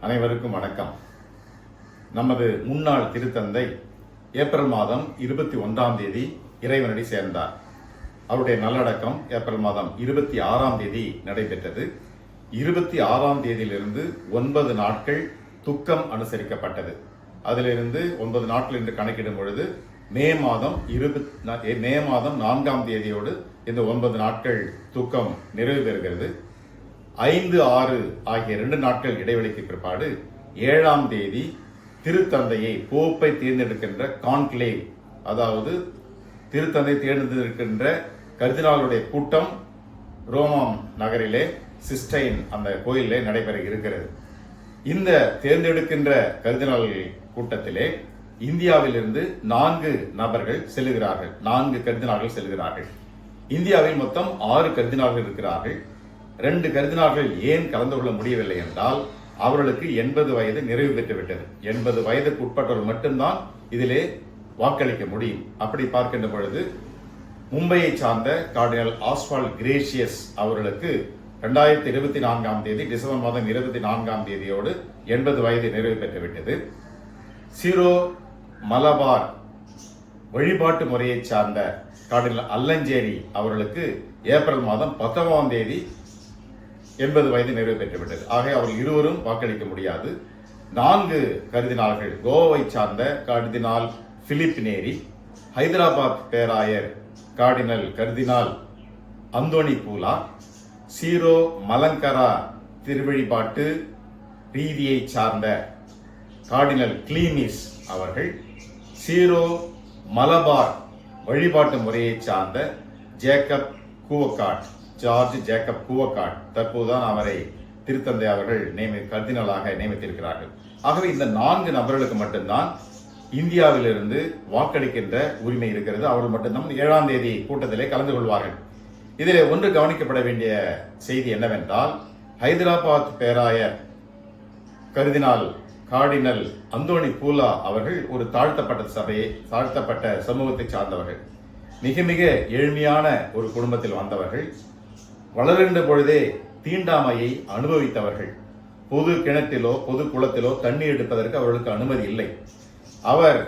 அனைவருக்கும் வணக்கம். நமது முன்னாள் திருத்தந்தை ஏப்ரல் மாதம் 21ஆம் தேதி இறைவனடி சேர்ந்தார். அவருடைய நல்லடக்கம் ஏப்ரல் மாதம் 26ஆம் தேதி நடைபெற்றது. 26ஆம் தேதியிலிருந்து 9 நாட்கள் துக்கம் அனுசரிக்கப்பட்டது. அதிலிருந்து 9 நாட்கள் என்று கணக்கிடும் பொழுது மே மாதம் 4ஆம் தேதியோடு இந்த 9 நாட்கள் துக்கம் நிறைவு பெறுகிறது. 5, 6 ஆகிய 2 நாட்கள் இடைவெளிக்கு பிற்பாடு 7ஆம் தேதி திருத்தந்தையை போப்பை தேர்ந்தெடுக்கின்ற கான்க்ளேவ், அதாவது திருத்தந்தை தேர்ந்தெடுக்கின்ற கர்தினாலுடைய கூட்டம் ரோமாம் நகரிலே சிஸ்டைன் அந்த கோயிலே நடைபெற இருக்கிறது. இந்த தேர்ந்தெடுக்கின்ற கர்தினால் கூட்டத்திலே இந்தியாவிலிருந்து 4 நபர்கள் செல்லுகிறார்கள். 4 கர்தினால்கள் செல்கிறார்கள். இந்தியாவில் மொத்தம் 6 கர்தினால்கள் இருக்கிறார்கள். 2 கர்தினால்கள் ஏன் கலந்து கொள்ள முடியவில்லை என்றால் அவர்களுக்கு 80 வயது நிறைவு பெற்றுவிட்டது. 80 வயதுக்கு உட்பட்டவர்கள் மட்டும்தான் இதிலே வாக்களிக்க முடியும். அப்படி பார்க்கின்ற பொழுது மும்பையை சார்ந்த கார்டினல் ஆஸ்வால்ட் கிரேஷியஸ் அவர்களுக்கு 2024ஆம் தேதி டிசம்பர் மாதம் 24ஆம் தேதியோடு 80 வயது நிறைவு பெற்றுவிட்டது. சீரோ மலபார் வழிபாட்டு முறையை சார்ந்த கார்டினல் அல்லஞ்சேரி அவர்களுக்கு ஏப்ரல் மாதம் 10ஆம் தேதி 80 வயது நிறைவு பெற்றுவிட்டது. ஆக அவர்கள் இருவரும் வாக்களிக்க முடியாது. 4 கர்தினால்கள் கோவாவை சார்ந்த கர்தினால் பிலிப் நேரி, ஹைதராபாத் பேராயர் கார்டினல் கர்தினால் அந்தோனி பூலா, சீரோ மலங்கரா திருவழிபாட்டு ரீதியை சார்ந்த கார்டினல் கிளீமிஸ் அவர்கள், சீரோ மலபார் வழிபாட்டு முறையை சார்ந்த ஜேக்கப் கூவக்காட், ஜார்ஜ் ஜேக்கப் கூவக்காட், தற்போதுதான் அவரை திருத்தந்தை அவர்கள் கர்தினாலாக நியமித்திருக்கிறார்கள். ஆகவே இந்த 4 நபர்களுக்கு மட்டும்தான் இந்தியாவிலிருந்து வாக்களிக்கின்ற உரிமை இருக்கிறது. அவர்கள் மட்டும்தான் 7ஆம் தேதி கூட்டத்திலே கலந்து கொள்வார்கள். இதிலே ஒன்று கவனிக்கப்பட வேண்டிய செய்தி என்னவென்றால், ஹைதராபாத் பேராயர் கர்தினால் கார்டினல் அந்தோனி பூலா அவர்கள் ஒரு தாழ்த்தப்பட்ட சமூகத்தை சார்ந்தவர்கள். மிக மிக ஏழ்மையான ஒரு குடும்பத்தில் வந்தவர்கள். வளர்கின்ற பொழுதே தீண்டாமையை அனுபவித்தவர்கள். பொது கிணற்றிலோ பொது குளத்திலோ தண்ணீர் எடுப்பதற்கு அவர்களுக்கு அனுமதி இல்லை. அவர்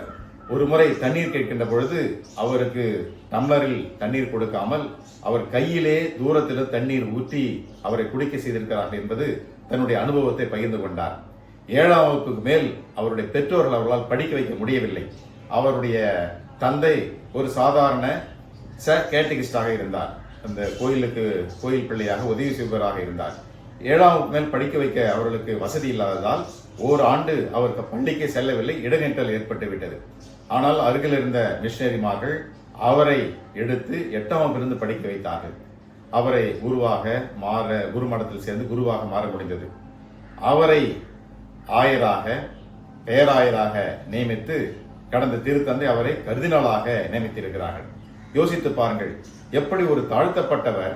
ஒரு முறை தண்ணீர் கேட்கின்ற பொழுது அவருக்கு டம்ளரில் தண்ணீர் கொடுக்காமல் அவர் கையிலே தூரத்தில் தண்ணீர் ஊற்றி அவரை குடிக்க செய்திருக்கிறார்கள் என்பது தன்னுடைய அனுபவத்தை பகிர்ந்து கொண்டார். 7ஆம் வகுப்புக்கு மேல் அவருடைய பெற்றோர்கள் அவர்களால் படிக்க வைக்க முடியவில்லை. அவருடைய தந்தை ஒரு சாதாரண கேட்டகிஸ்டாக இருந்தார். அந்த கோயில் பிள்ளையாக உதவி செய்பவராக இருந்தார். 7ஆம் வகுப்பு மேல் படிக்க வைக்க அவர்களுக்கு வசதி இல்லாததால் ஓராண்டு அவருக்கு பள்ளிக்கு செல்லவில்லை. இடைநிற்றல் ஏற்பட்டு விட்டது. ஆனால் அருகில் இருந்த மிஷனரிமார்கள் அவரை எடுத்து 8ஆம் வகுப்பிலிருந்து படிக்க வைத்தார்கள். அவரை குருமடத்தில் சேர்ந்து குருவாக மாற முடிந்தது. அவரை பேராயராக நியமித்து கடந்த திருத்தந்தை அவரை கர்தினாலாக நியமித்திருக்கிறார்கள். யோசித்து பாருங்கள், எப்படி ஒரு தாழ்த்தப்பட்டவர்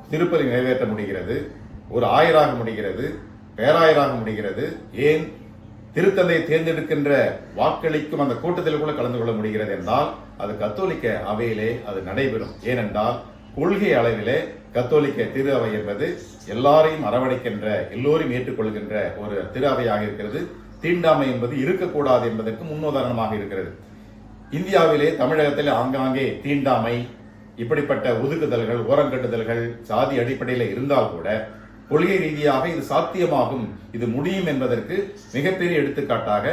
திருப்பலி நிறைவேற்ற முடிகிறது, ஒரு ஆயராக முடிகிறது, பேராயராக முடிகிறது, ஏன் திருத்தந்தை தேர்ந்தெடுக்கின்ற வாக்களிக்கும் அந்த கூட்டத்தில் கூட கலந்து கொள்ள முடிகிறது என்றால் அது கத்தோலிக்க அவையிலே அது நடைபெறும். ஏனென்றால் கொள்கை அளவிலே கத்தோலிக்க திரு அவை என்பது எல்லாரையும் அரவணைக்கின்ற, எல்லோரையும் ஏற்றுக்கொள்கின்ற ஒரு திரு அவையாக இருக்கிறது. தீண்டாமை என்பது இருக்கக்கூடாது என்பதற்கு முன்னுதாரணமாக இருக்கிறது. இந்தியாவிலே தமிழகத்திலே ஆங்காங்கே தீண்டாமை, இப்படிப்பட்ட ஒதுக்குதல்கள், ஓரங்கட்டுதல்கள் சாதி அடிப்படையில் இருந்தால் கூட கொள்கை ரீதியாக இது சாத்தியமாகும், இது முடியும் என்பதற்கு மிகப்பெரிய எடுத்துக்காட்டாக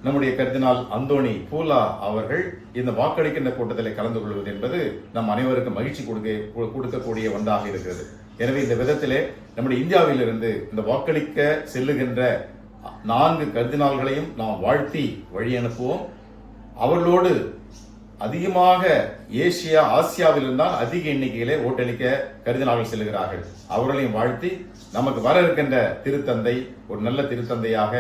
நம்முடைய கர்தினால் அந்தோனி பூலா அவர்கள் இந்த வாக்களிக்கின்ற கூட்டத்தில் கலந்து கொள்வது என்பது நம் அனைவருக்கும் மகிழ்ச்சி கொடுக்கக்கூடிய ஒன்றாக இருக்கிறது. எனவே இந்த விதத்திலே நம்முடைய இந்தியாவிலிருந்து இந்த வாக்களிக்க செல்லுகின்ற 4 கர்தினால்களையும் நாம் வாழ்த்தி வழி அனுப்புவோம். அவர்களோடு அதிகமாக ஆசியாவில் இருந்தால் அதிக எண்ணிக்கையிலே ஓட்டளிக்க கர்தினால்கள் செல்கிறார்கள். அவர்களையும் வாழ்த்தி நமக்கு வர இருக்கின்ற திருத்தந்தை ஒரு நல்ல திருத்தந்தையாக,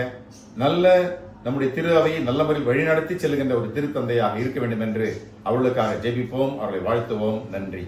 நம்முடைய திரு அவையை நல்ல முறையில் வழிநடத்தி செல்கின்ற ஒரு திருத்தந்தையாக இருக்க வேண்டும் என்று அவர்களுக்காக ஜெபிப்போம். அவர்களை வாழ்த்துவோம். நன்றி.